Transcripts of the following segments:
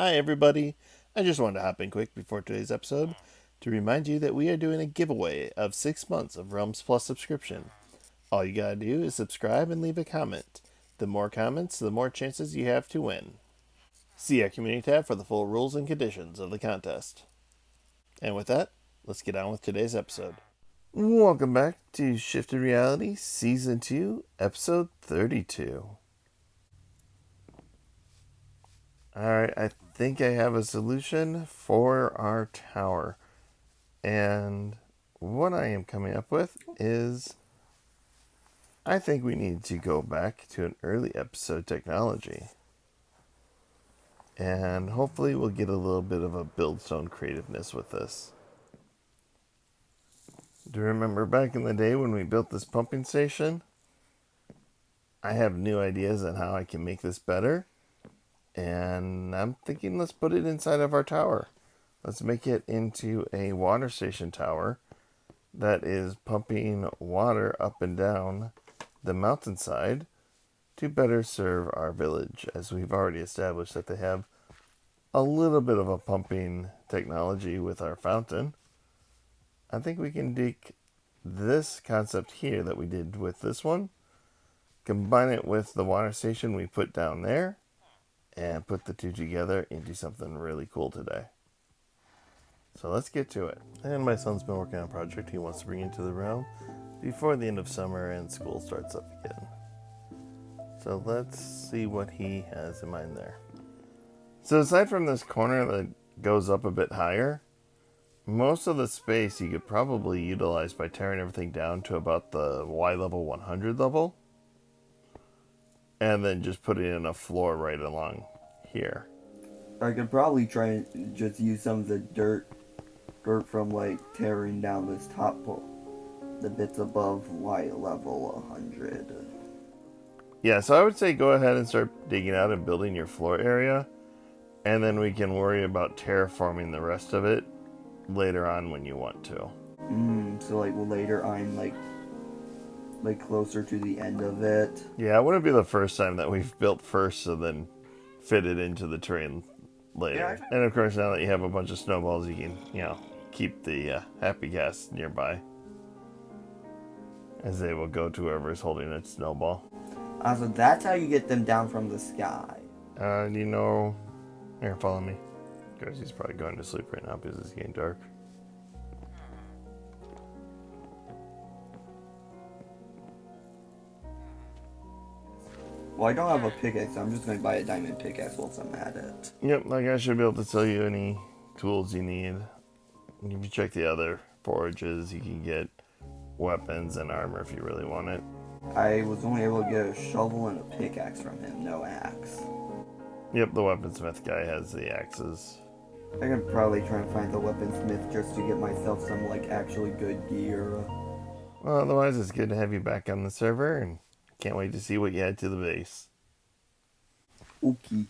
Hi, everybody. I just wanted to hop in quick before today's episode to remind you that we are doing a giveaway of 6 months of Realms Plus subscription. All you gotta do is subscribe and leave a comment. The more comments, the more chances you have to win. See our community tab for the full rules and conditions of the contest. And with that, let's get on with today's episode. Welcome back to Shifted Reality Season 2, Episode 32. Alright, I think I have a solution for our tower. And what I am coming up with is I think we need to go back to an early episode technology. And hopefully we'll get a little bit of a Buildstone creativeness with this. Do you remember back in the day when we built this pumping station? I have new ideas on how I can make this better. And I'm thinking let's put it inside of our tower. Let's make it into a water station tower that is pumping water up and down the mountainside to better serve our village, as we've already established that they have a little bit of a pumping technology with our fountain. I think we can take this concept here that we did with this one, combine it with the water station we put down there, and put the two together into something really cool today. So let's get to it. And my son's been working on a project he wants to bring into the realm before the end of summer and school starts up again. So let's see what he has in mind there. So aside from this corner that goes up a bit higher, most of the space you could probably utilize by tearing everything down to about the Y level 100 level. And then just putting in a floor right along here. I could probably try and just use some of the dirt from like tearing down this top pole, the bits above Y level 100. Yeah, so I would say go ahead and start digging out and building your floor area, and then we can worry about terraforming the rest of it later on when you want to. So like later I'm like closer to the end of it. Yeah, it wouldn't be the first time that we've built first and then fit it into the terrain later. Yeah, and of course, now that you have a bunch of snowballs, you can, keep the happy gas nearby, as they will go to whoever's holding a snowball. So that's how you get them down from the sky. Here, follow me. Because he's probably going to sleep right now because it's getting dark. Well, I don't have a pickaxe, so I'm just going to buy a diamond pickaxe once I'm at it. Yep, like I should be able to tell you any tools you need. If you check the other forages, you can get weapons and armor if you really want it. I was only able to get a shovel and a pickaxe from him, no axe. Yep, the weaponsmith guy has the axes. I can probably try and find the weaponsmith just to get myself some actually good gear. Well, otherwise it's good to have you back on the server, and can't wait to see what you add to the base. Okay.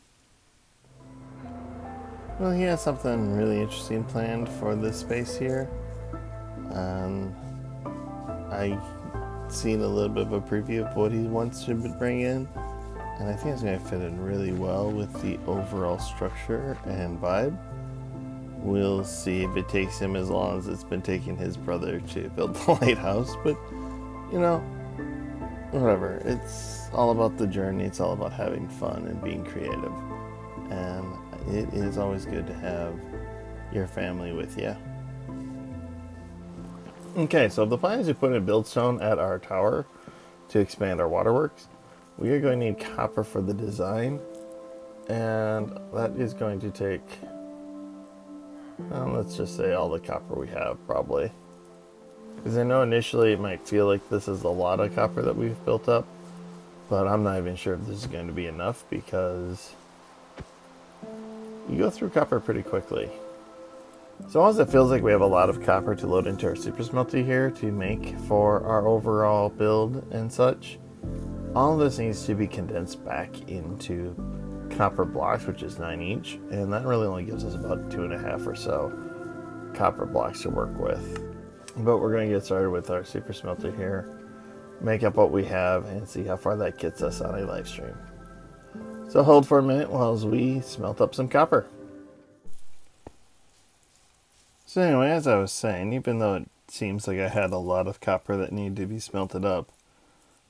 Well, he has something really interesting planned for this space here. I seen a little bit of a preview of what he wants to bring in, and I think it's going to fit in really well with the overall structure and vibe. We'll see if it takes him as long as it's been taking his brother to build the lighthouse, but whatever. It's all about the journey. It's all about having fun and being creative. And it is always good to have your family with you. Okay, so the plan is to put in Buildstone at our tower to expand our waterworks. We are going to need copper for the design, and that is going to take, let's just say all the copper we have, probably. Because I know initially it might feel like this is a lot of copper that we've built up, but I'm not even sure if this is going to be enough, because you go through copper pretty quickly. So as it feels like we have a lot of copper to load into our super smelter here to make for our overall build and such, all of this needs to be condensed back into copper blocks, which is 9 each, and that really only gives us about 2.5 or so copper blocks to work with. But we're going to get started with our super smelter here, make up what we have, and see how far that gets us on a live stream. So hold for a minute while we smelt up some copper. So anyway, as I was saying, even though it seems like I had a lot of copper that needed to be smelted up,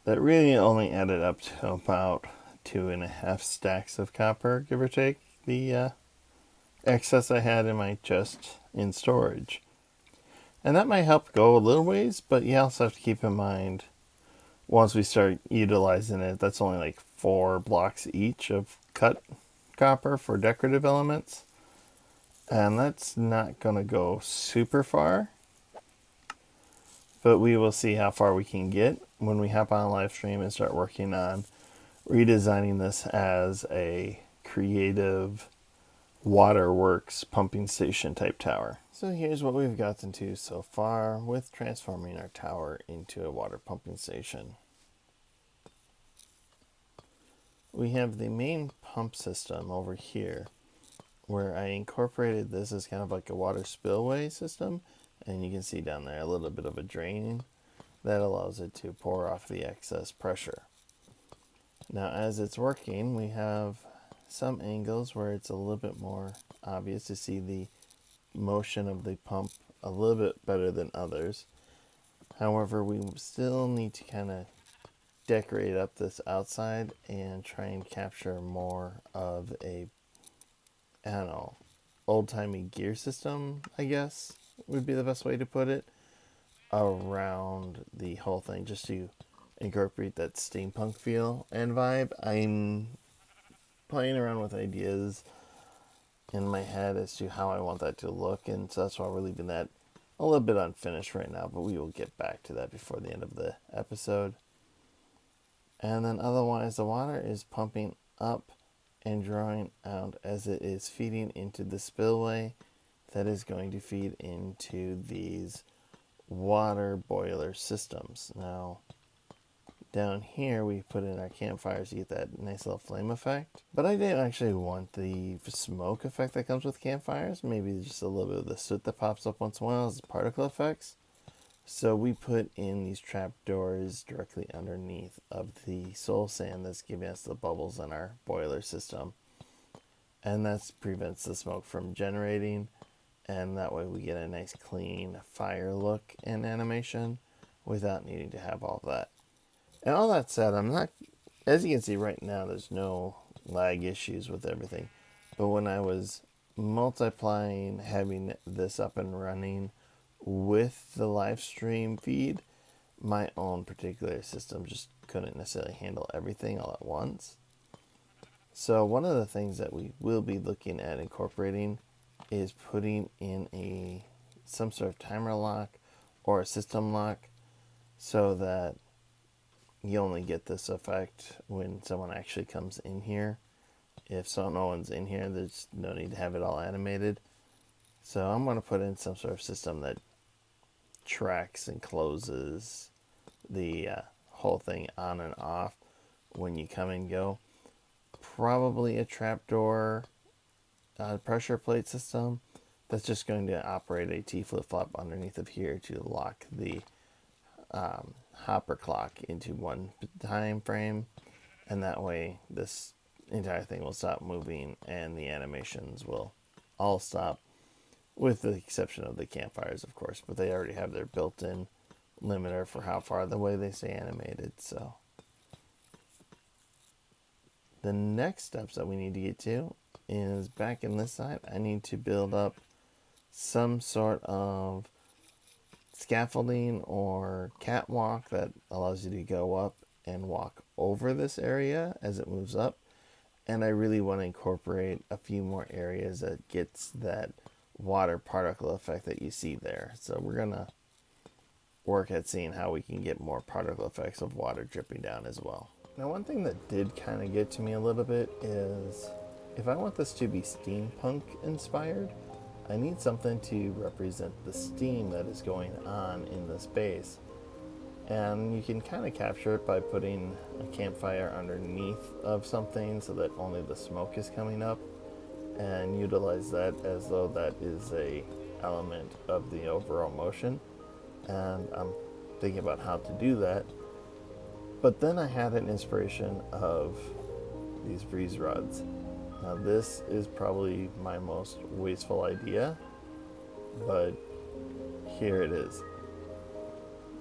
that really only added up to about 2.5 stacks of copper, give or take, the excess I had in my chest in storage. And that might help go a little ways, but you also have to keep in mind once we start utilizing it, that's only like 4 blocks each of cut copper for decorative elements. And that's not going to go super far, but we will see how far we can get when we hop on live stream and start working on redesigning this as a creative waterworks pumping station type tower. So here's what we've gotten to so far with transforming our tower into a water pumping station. We have the main pump system over here where I incorporated this as kind of like a water spillway system, and you can see down there a little bit of a drain that allows it to pour off the excess pressure. Now as it's working, we have some angles where it's a little bit more obvious to see the motion of the pump a little bit better than others. However, we still need to kind of decorate up this outside and try and capture more of a, I don't know, old-timey gear system, I guess would be the best way to put it, around the whole thing, just to incorporate that steampunk feel and vibe. I'm playing around with ideas in my head as to how I want that to look, and so that's why we're leaving that a little bit unfinished right now, but we will get back to that before the end of the episode. And then otherwise, the water is pumping up and drawing out as it is feeding into the spillway that is going to feed into these water boiler systems. Now, down here we put in our campfires to get that nice little flame effect. But I didn't actually want the smoke effect that comes with campfires. Maybe just a little bit of the soot that pops up once in a while as particle effects. So we put in these trap doors directly underneath of the soul sand that's giving us the bubbles in our boiler system. And that prevents the smoke from generating, and that way we get a nice clean fire look in animation without needing to have all that. And all that said, I'm not, as you can see right now, there's no lag issues with everything. But when I was multiplying, having this up and running with the live stream feed, my own particular system just couldn't necessarily handle everything all at once. So one of the things that we will be looking at incorporating is putting in some sort of timer lock or a system lock, so that you only get this effect when someone actually comes in here. If no one's in here, there's no need to have it all animated. So I'm going to put in some sort of system that tracks and closes the whole thing on and off when you come and go. Probably a trapdoor pressure plate system that's just going to operate a T flip-flop underneath of here to lock the hopper clock into one time frame, and that way this entire thing will stop moving and the animations will all stop, with the exception of the campfires, of course, but they already have their built-in limiter for how far the way they stay animated. So the next steps that we need to get to is back in this side. I need to build up some sort of scaffolding or catwalk that allows you to go up and walk over this area as it moves up. And I really want to incorporate a few more areas that gets that water particle effect that you see there. So we're going to work at seeing how we can get more particle effects of water dripping down as well. Now, one thing that did kind of get to me a little bit is, if I want this to be steampunk inspired, I need something to represent the steam that is going on in this base. And you can kind of capture it by putting a campfire underneath of something so that only the smoke is coming up, and utilize that as though that is a element of the overall motion. And I'm thinking about how to do that. But then I had an inspiration of these breeze rods. Now this is probably my most wasteful idea, but here it is.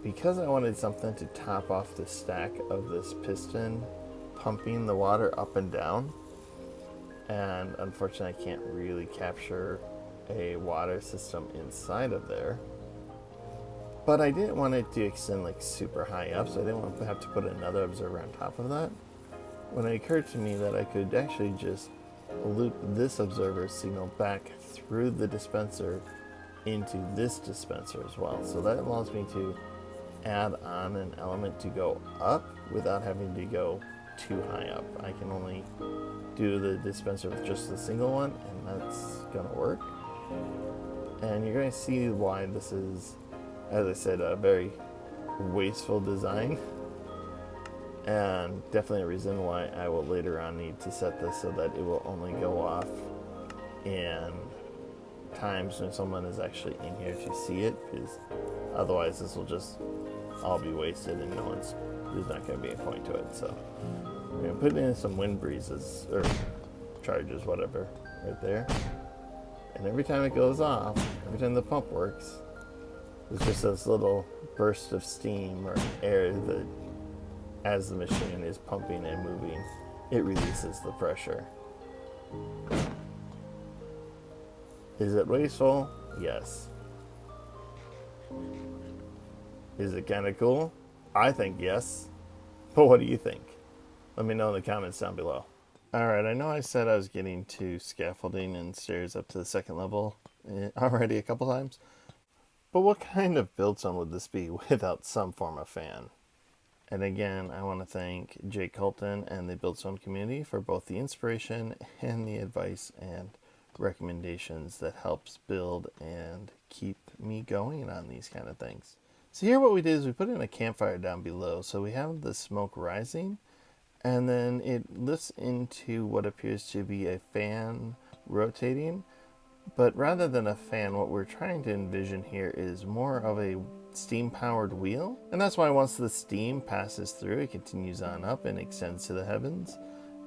Because I wanted something to top off the stack of this piston pumping the water up and down, and unfortunately I can't really capture a water system inside of there. But I didn't want it to extend like super high up, so I didn't want to have to put another observer on top of that. When it occurred to me that I could actually just loop this observer signal back through the dispenser into this dispenser as well. So that allows me to add on an element to go up without having to go too high up. I can only do the dispenser with just the single one, and that's gonna work. And you're gonna see why this is, as I said, a very wasteful design, and definitely a reason why I will later on need to set this so that it will only go off in times when someone is actually in here to see it, because otherwise this will just all be wasted and there's not going to be a point to it. So we're going to put in some wind breezes or charges, whatever, right there. And every time it goes off, every time the pump works, there's just this little burst of steam or air that, as the machine is pumping and moving, it releases the pressure. Is it wasteful? Yes. Is it kind of cool? I think yes. But what do you think? Let me know in the comments down below. Alright, I know I said I was getting to scaffolding and stairs up to the second level already a couple times. But what kind of buildstone would this be without some form of fan? And again, I want to thank Jake Colton and the Buildstone Community for both the inspiration and the advice and recommendations that helps build and keep me going on these kind of things. So here what we did is we put in a campfire down below, so we have the smoke rising, and then it lifts into what appears to be a fan rotating. But rather than a fan, what we're trying to envision here is more of a steam-powered wheel. And that's why once the steam passes through, it continues on up and extends to the heavens,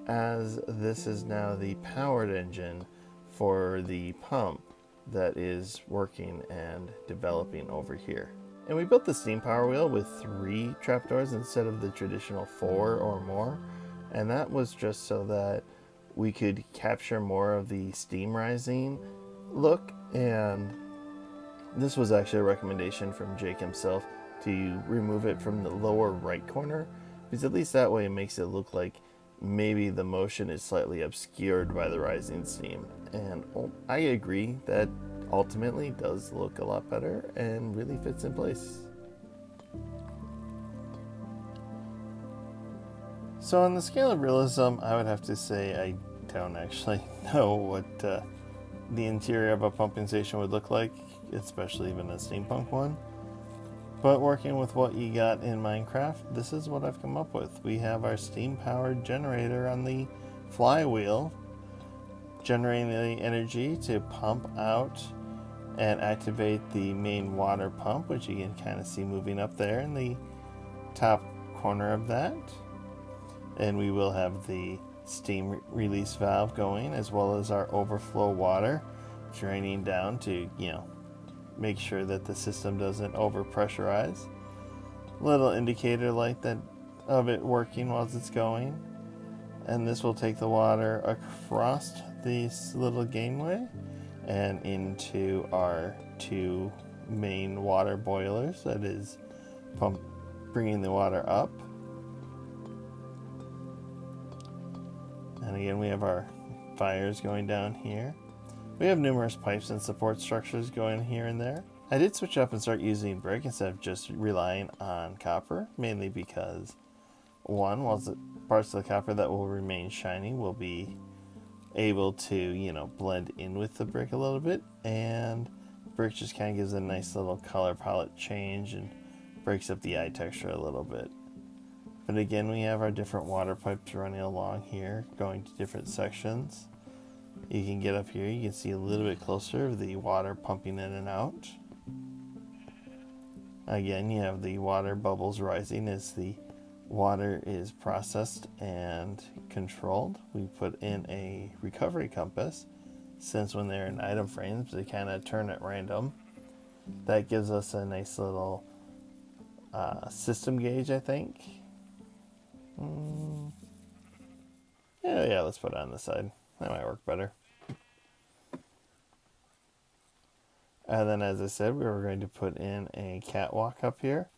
as this is now the powered engine for the pump that is working and developing over here. And we built the steam power wheel with 3 trapdoors instead of the traditional 4 or more. And that was just so that we could capture more of the steam rising look. And this was actually a recommendation from Jake himself to remove it from the lower right corner, because at least that way it makes it look like maybe the motion is slightly obscured by the rising steam. And I agree that ultimately does look a lot better and really fits in place. So on the scale of realism, I would have to say I don't actually know what the interior of a pumping station would look like, especially even a steampunk one. But working with what you got in Minecraft, this is what I've come up with. We have our steam-powered generator on the flywheel, generating the energy to pump out and activate the main water pump, which you can kind of see moving up there in the top corner of that. And we will have the steam release valve going, as well as our overflow water draining down to, make sure that the system doesn't over pressurize. Little indicator light that of it working while it's going. And this will take the water across this little gangway and into our 2 main water boilers, that is bringing the water up. And again, we have our fires going down here. We have numerous pipes and support structures going here and there. I did switch up and start using brick instead of just relying on copper, mainly because one, the parts of the copper that will remain shiny will be able to, blend in with the brick a little bit, and brick just kind of gives a nice little color palette change and breaks up the eye texture a little bit. But again, we have our different water pipes running along here, going to different sections. You can get up here, you can see a little bit closer of the water pumping in and out. Again, you have the water bubbles rising as the water is processed and controlled. We put in a recovery compass, since when they're in item frames, they kind of turn at random. That gives us a nice little system gauge, I think. Yeah, let's put it on the side. That might work better. And then, as I said, we were going to put in a catwalk up here.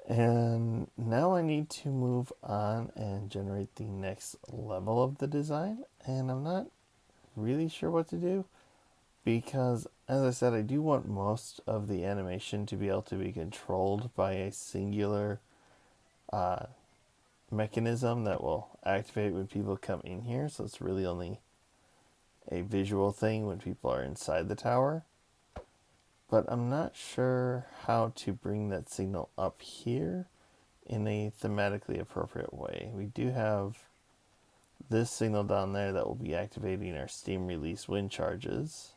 And now I need to move on and generate the next level of the design. And I'm not really sure what to do because, as I said, I do want most of the animation to be able to be controlled by a singular mechanism that will activate when people come in here. So it's really only a visual thing when people are inside the tower. But I'm not sure how to bring that signal up here in a thematically appropriate way. We do have this signal down there that will be activating our steam release wind charges,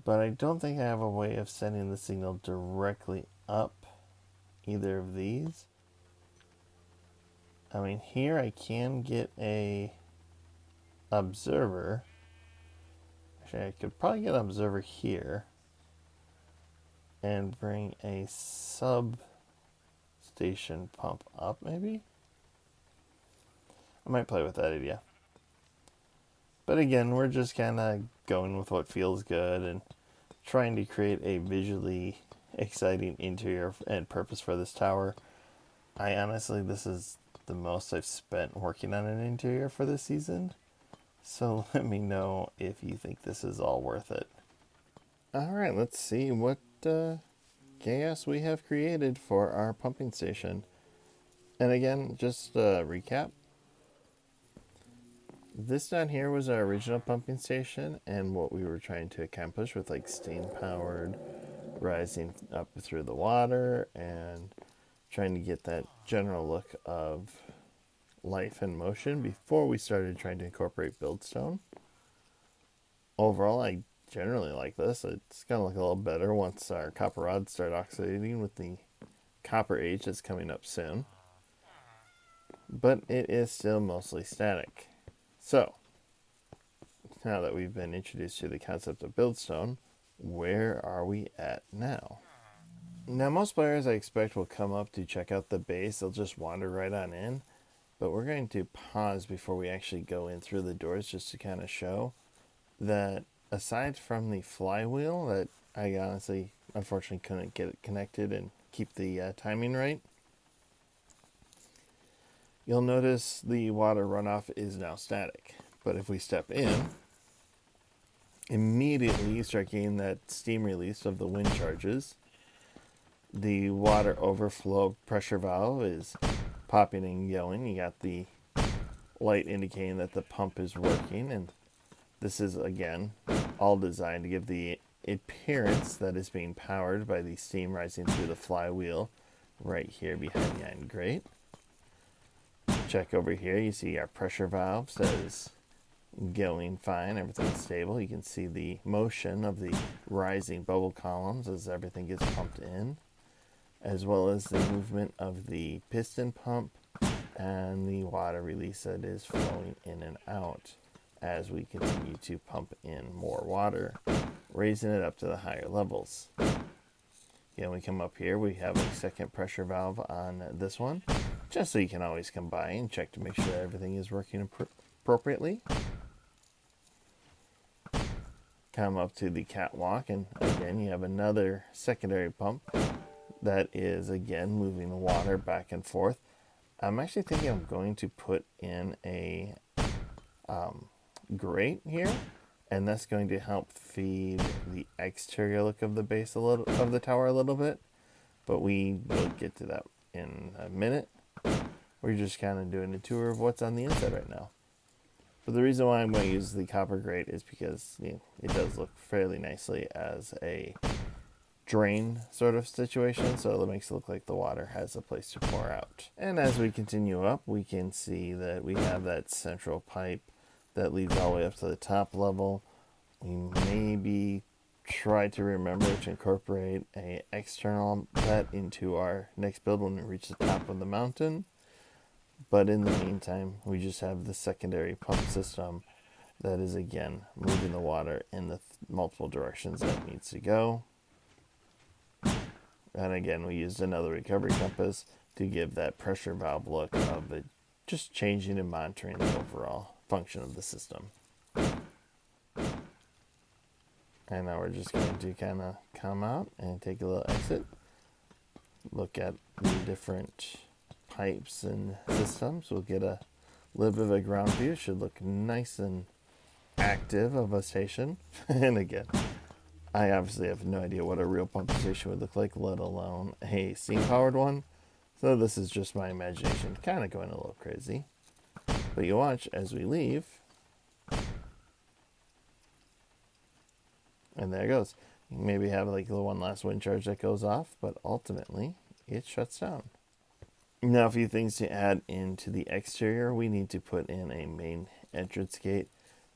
but I don't think I have a way of sending the signal directly up either of these. I mean, here I can get a observer. Actually, I could probably get an observer here and bring a substation pump up, maybe? I might play with that idea. But again, we're just kind of going with what feels good and trying to create a visually exciting interior and purpose for this tower. I honestly, this is the most I've spent working on an interior for this season. So let me know if you think this is all worth it. Alright, let's see what chaos we have created for our pumping station. And again, just recap. This down here was our original pumping station and what we were trying to accomplish with like steam powered rising up through the water and trying to get that general look of life and motion before we started trying to incorporate Buildstone. Overall, I generally like this. It's going to look a little better once our copper rods start oxidating with the copper age that's coming up soon. But it is still mostly static. So, now that we've been introduced to the concept of Buildstone, where are we at now? Now, most players I expect will come up to check out the base. They'll just wander right on in. But we're going to pause before we actually go in through the doors just to kind of show that aside from the flywheel that I honestly, unfortunately, couldn't get it connected and keep the timing right, you'll notice the water runoff is now static. But if we step in, immediately you start getting that steam release of the wind charges. The water overflow pressure valve is popping and going. You got the light indicating that the pump is working, and this is again all designed to give the appearance that is being powered by the steam rising through the flywheel right here behind the iron grate. Check over here, you see our pressure valve says going fine, everything's stable. You can see the motion of the rising bubble columns as everything gets pumped in, as well as the movement of the piston pump and the water release that is flowing in and out as we continue to pump in more water, raising it up to the higher levels. Again, we come up here, we have a second pressure valve on this one, just so you can always come by and check to make sure everything is working appropriately. Come up to the catwalk, and again, you have another secondary pump that is again moving the water back and forth. I'm actually thinking I'm going to put in a grate here, and that's going to help feed the exterior look of the base a little of the tower a little bit, but we will get to that in a minute. We're just kind of doing a tour of what's on the inside right now. But the reason why I'm going to use the copper grate is because it does look fairly nicely as a drain sort of situation, so it makes it look like the water has a place to pour out. And as we continue up, we can see that we have that central pipe that leads all the way up to the top level. We maybe try to remember to incorporate a external that into our next build when we reach the top of the mountain. But in the meantime, we just have the secondary pump system that is again moving the water in the multiple directions that it needs to go. And again, we used another recovery compass to give that pressure valve look of it, just changing and monitoring the overall function of the system. And now we're just going to kind of come out and take a little exit, look at the different pipes and systems. We'll get a little bit of a ground view. Should look nice and active of a station. And again, I obviously have no idea what a real pump station would look like, let alone a steam powered one. So this is just my imagination kind of going a little crazy. But you watch as we leave. And there it goes. You maybe have like the one last wind charge that goes off, but ultimately it shuts down. Now a few things to add into the exterior. We need to put in a main entrance gate,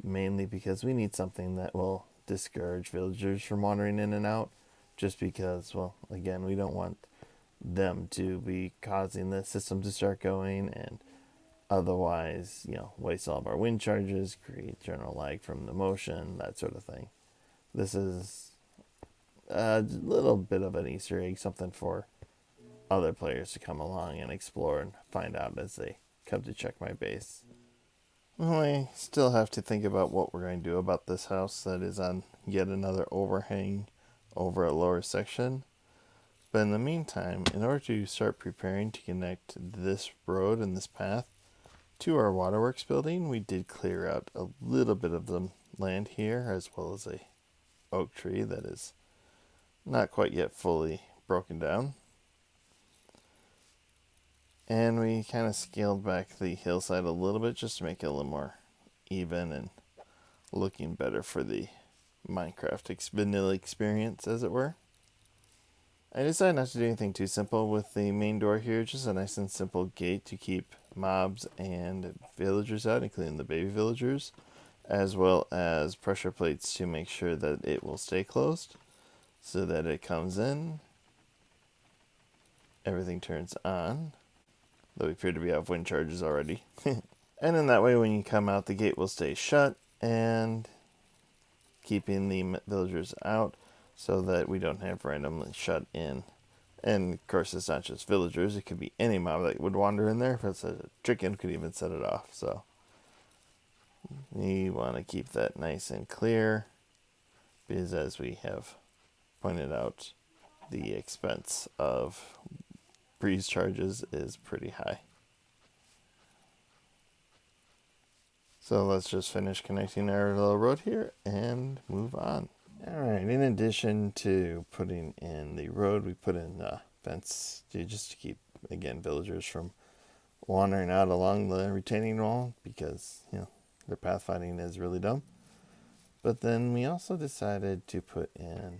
mainly because we need something that will discourage villagers from wandering in and out, just because, well, again, we don't want them to be causing the system to start going and otherwise, waste all of our wind charges, create general lag from the motion, that sort of thing. This is a little bit of an Easter egg, something for other players to come along and explore and find out as they come to check my base. Well, I still have to think about what we're going to do about this house that is on yet another overhang over a lower section. But in the meantime, in order to start preparing to connect this road and this path to our waterworks building, we did clear out a little bit of the land here, as well as a oak tree that is not quite yet fully broken down. And we kind of scaled back the hillside a little bit just to make it a little more even and looking better for the Minecraft vanilla experience, as it were. I decided not to do anything too simple with the main door here, just a nice and simple gate to keep mobs and villagers out, including the baby villagers, as well as pressure plates to make sure that it will stay closed so that it comes in, everything turns on, though we appear to be out of wind charges already. And in that way, when you come out, the gate will stay shut and keeping the villagers out so that we don't have randomly shut in. And of course, it's not just villagers, it could be any mob that would wander in there. If it's a chicken, could even set it off. So you want to keep that nice and clear, because as we have pointed out, the expense of breeze charges is pretty high. So let's just finish connecting our little road here and move on. Alright, in addition to putting in the road, we put in a fence just to keep, again, villagers from wandering out along the retaining wall, because, their pathfinding is really dumb. But then we also decided to put in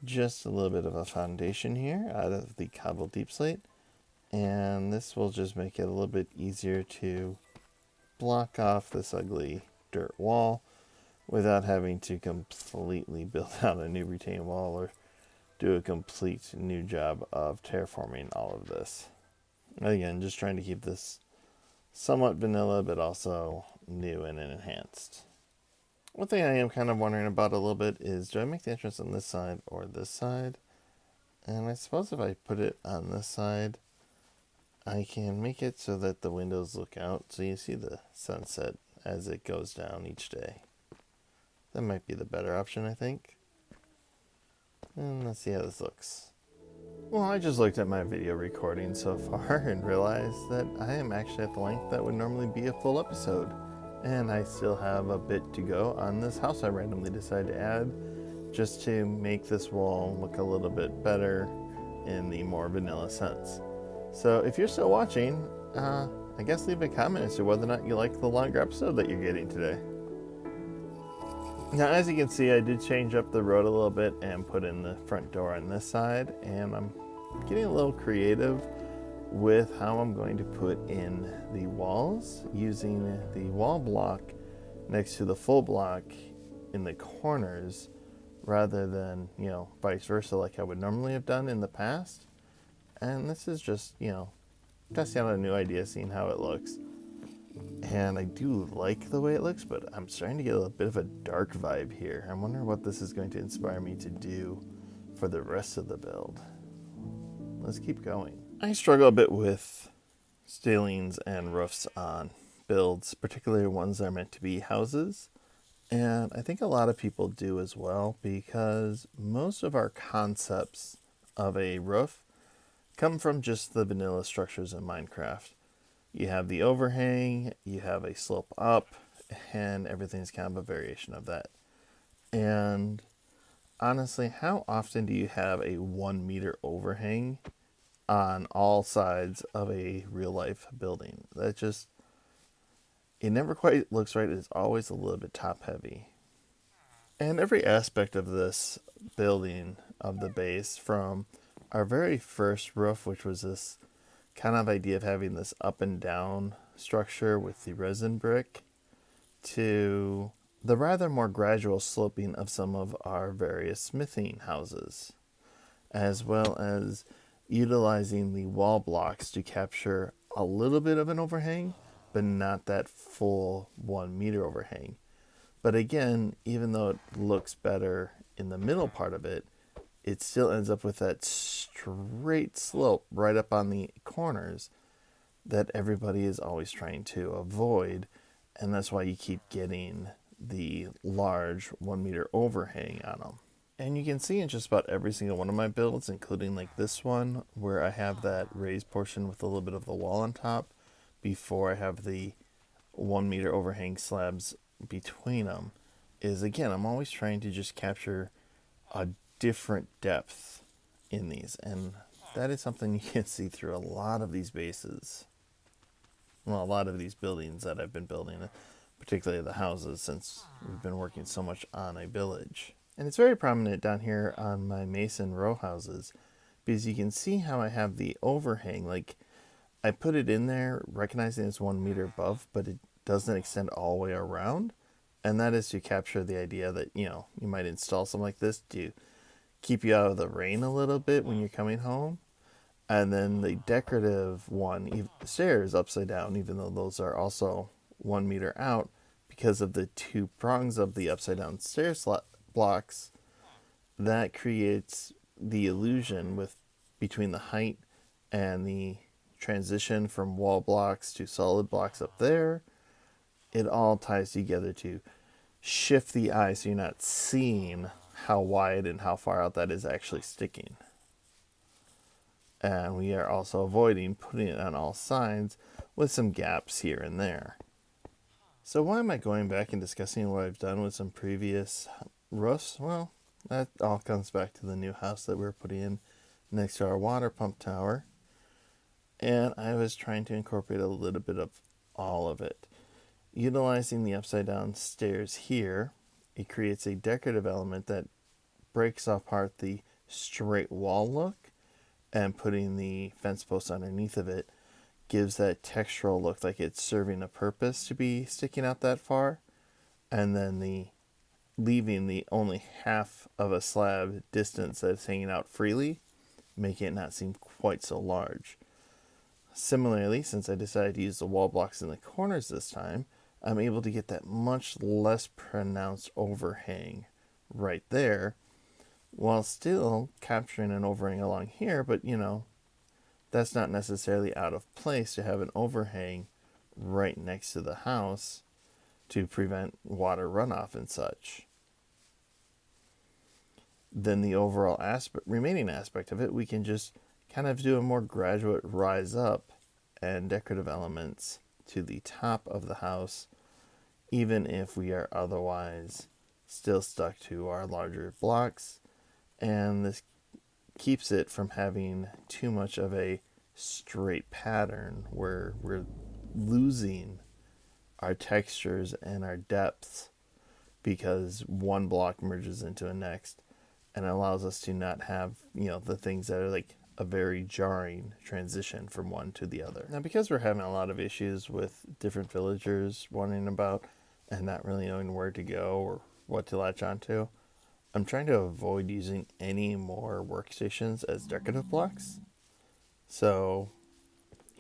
just a little bit of a foundation here out of the cobbled deep slate, and this will just make it a little bit easier to block off this ugly dirt wall without having to completely build out a new retaining wall or do a complete new job of terraforming all of this. Again, just trying to keep this somewhat vanilla, but also new and enhanced. One thing I am kind of wondering about a little bit is, do I make the entrance on this side or this side? And I suppose if I put it on this side, I can make it so that the windows look out, so you see the sunset as it goes down each day. That might be the better option, I think. And let's see how this looks. Well, I just looked at my video recording so far and realized that I am actually at the length that would normally be a full episode. And I still have a bit to go on this house I randomly decided to add, just to make this wall look a little bit better in the more vanilla sense. So if you're still watching, I guess leave a comment as to whether or not you like the longer episode that you're getting today. Now, as you can see, I did change up the road a little bit and put in the front door on this side, and I'm getting a little creative with how I'm going to put in the walls, using the wall block next to the full block in the corners rather than, vice versa like I would normally have done in the past. And this is just, testing out a new idea, seeing how it looks. And I do like the way it looks, but I'm starting to get a bit of a dark vibe here. I'm wondering what this is going to inspire me to do for the rest of the build. let's keep going. I struggle a bit with ceilings and roofs on builds, particularly ones that are meant to be houses. And I think a lot of people do as well, because most of our concepts of a roof come from just the vanilla structures in Minecraft. You have the overhang, you have a slope up, and everything's kind of a variation of that. And honestly, how often do you have a 1 meter overhang on all sides of a real life building? That just, it never quite looks right. It's always a little bit top heavy. And every aspect of this building, of the base, from our very first roof, which was this kind of idea of having this up and down structure with the resin brick, to the rather more gradual sloping of some of our various smithing houses, as well as utilizing the wall blocks to capture a little bit of an overhang, but not that full 1 meter overhang. But again, even though it looks better in the middle part of it, it still ends up with that straight slope right up on the corners that everybody is always trying to avoid. And that's why you keep getting the large 1 meter overhang on them. And you can see in just about every single one of my builds, including like this one, where I have that raised portion with a little bit of the wall on top before I have the 1 meter overhang slabs between them, is again, I'm always trying to just capture a different depth in these. And that is something you can see through a lot of these bases. Well, a lot of these buildings that I've been building, particularly the houses, since we've been working so much on a village. And it's very prominent down here on my mason row houses, because you can see how I have the overhang. Like, I put it in there recognizing it's 1 meter above, but it doesn't extend all the way around. And that is to capture the idea that, you might install something like this to keep you out of the rain a little bit when you're coming home. And then the decorative one, stairs upside down, even though those are also 1 meter out, because of the two prongs of the upside down stair blocks, that creates the illusion with between the height and the transition from wall blocks to solid blocks up there. It all ties together to shift the eye so you're not seeing how wide and how far out that is actually sticking. And we are also avoiding putting it on all sides with some gaps here and there. So why am I going back and discussing what I've done with some previous roofs? Well, that all comes back to the new house that we're putting in next to our water pump tower. And I was trying to incorporate a little bit of all of it. Utilizing the upside down stairs here, it creates a decorative element that breaks apart the straight wall look, and putting the fence post underneath of it gives that textural look like it's serving a purpose to be sticking out that far. And then the leaving the only half of a slab distance that's hanging out freely, making it not seem quite so large. Similarly, since I decided to use the wall blocks in the corners this time, I'm able to get that much less pronounced overhang right there, while still capturing an overhang along here. But that's not necessarily out of place to have an overhang right next to the house to prevent water runoff and such. Then the overall remaining aspect of it, we can just kind of do a more graduate rise up and decorative elements to the top of the house, even if we are otherwise still stuck to our larger blocks. And this keeps it from having too much of a straight pattern where we're losing our textures and our depths because one block merges into a next, and allows us to not have the things that are like a very jarring transition from one to the other. Now, because we're having a lot of issues with different villagers wondering about and not really knowing where to go or what to latch onto, I'm trying to avoid using any more workstations as decorative blocks. So,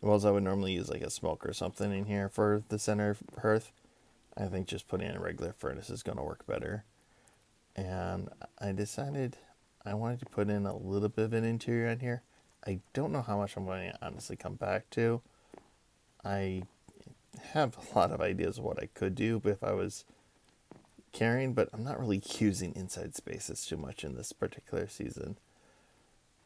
whilst I would normally use like a smoke or something in here for the center hearth, I think just putting in a regular furnace is going to work better. And I decided I wanted to put in a little bit of an interior in here. I don't know how much I'm going to honestly come back to. I have a lot of ideas of what I could do if I was carrying, but I'm not really using inside spaces too much in this particular season.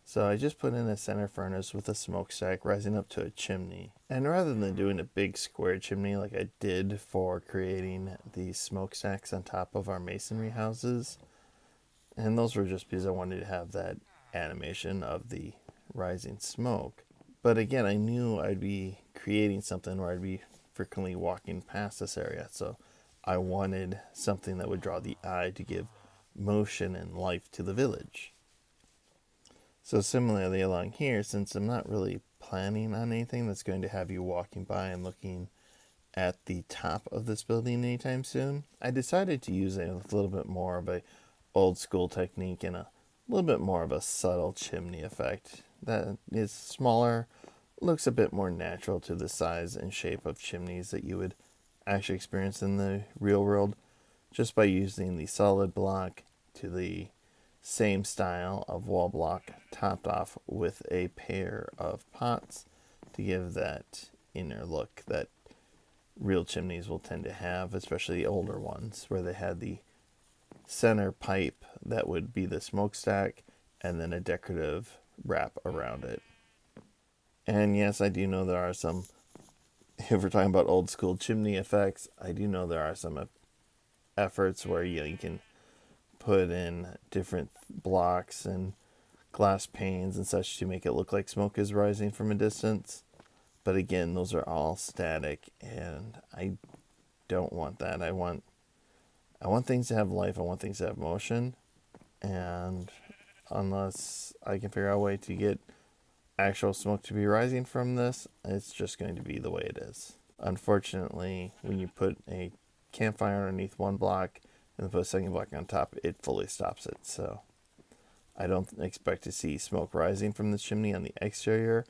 So I just put in a center furnace with a smokestack rising up to a chimney. And rather than doing a big square chimney like I did for creating the smokestacks on top of our masonry houses, and those were just because I wanted to have that animation of the rising smoke. But again, I knew I'd be creating something where I'd be frequently walking past this area. So I wanted something that would draw the eye to give motion and life to the village. So similarly along here, since I'm not really planning on anything that's going to have you walking by and looking at the top of this building anytime soon, I decided to use a little bit more of a old school technique and a little bit more of a subtle chimney effect that is smaller, looks a bit more natural to the size and shape of chimneys that you would actually experience in the real world, just by using the solid block to the same style of wall block topped off with a pair of pots to give that inner look that real chimneys will tend to have, especially the older ones, where they had the center pipe that would be the smokestack and then a decorative wrap around it. And yes, I do know there are some, if we're talking about old school chimney effects, I do know there are some efforts where you can put in different blocks and glass panes and such to make it look like smoke is rising from a distance. But again, those are all static, and I don't want that. I want things to have life. I want things to have motion. And unless I can figure out a way to get actual smoke to be rising from this, it's just going to be the way it is. Unfortunately, when you put a campfire underneath one block and then put a second block on top, it fully stops it. So I don't expect to see smoke rising from the chimney on the exterior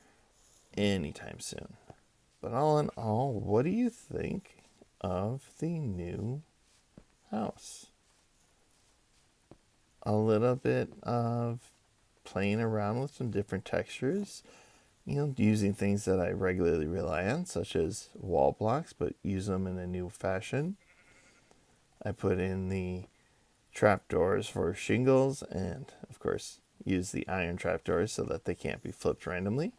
anytime soon. But all in all, what do you think of the new house? A little bit of playing around with some different textures, using things that I regularly rely on, such as wall blocks, but use them in a new fashion. I put in the trapdoors for shingles, and of course, use the iron trapdoors so that they can't be flipped randomly.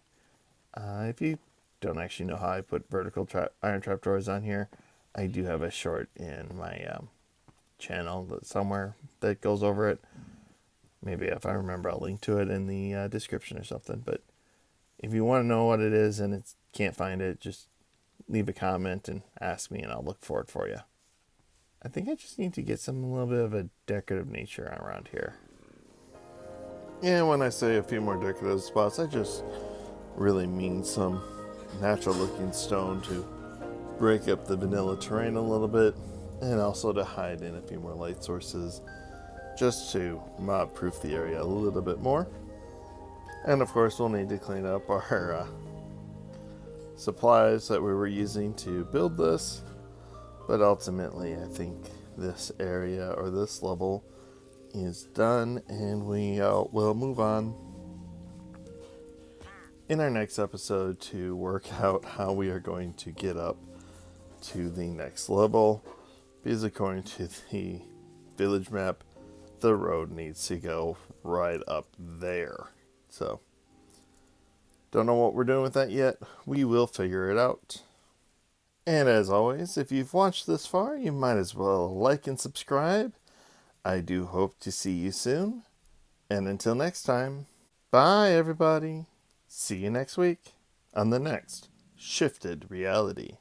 If you don't actually know how I put vertical iron trapdoors on here, I do have a short in my channel somewhere that goes over it. Maybe if I remember, I'll link to it in the description or something. But if you want to know what it is and it can't find it, just leave a comment and ask me, and I'll look for it for you. I think I just need to get a little bit of a decorative nature around here. And when I say a few more decorative spots, I just really mean some natural looking stone to break up the vanilla terrain a little bit, and also to hide in a few more light sources just to mob proof the area a little bit more. And of course, we'll need to clean up our supplies that we were using to build this. But ultimately, I think this area or this level is done, and we will move on in our next episode to work out how we are going to get up to the next level, because according to the village map, the road needs to go right up there. So, don't know what we're doing with that yet. We will figure it out. And as always, if you've watched this far, you might as well like and subscribe. I do hope to see you soon. And until next time, bye everybody. See you next week on the next Shifted Reality.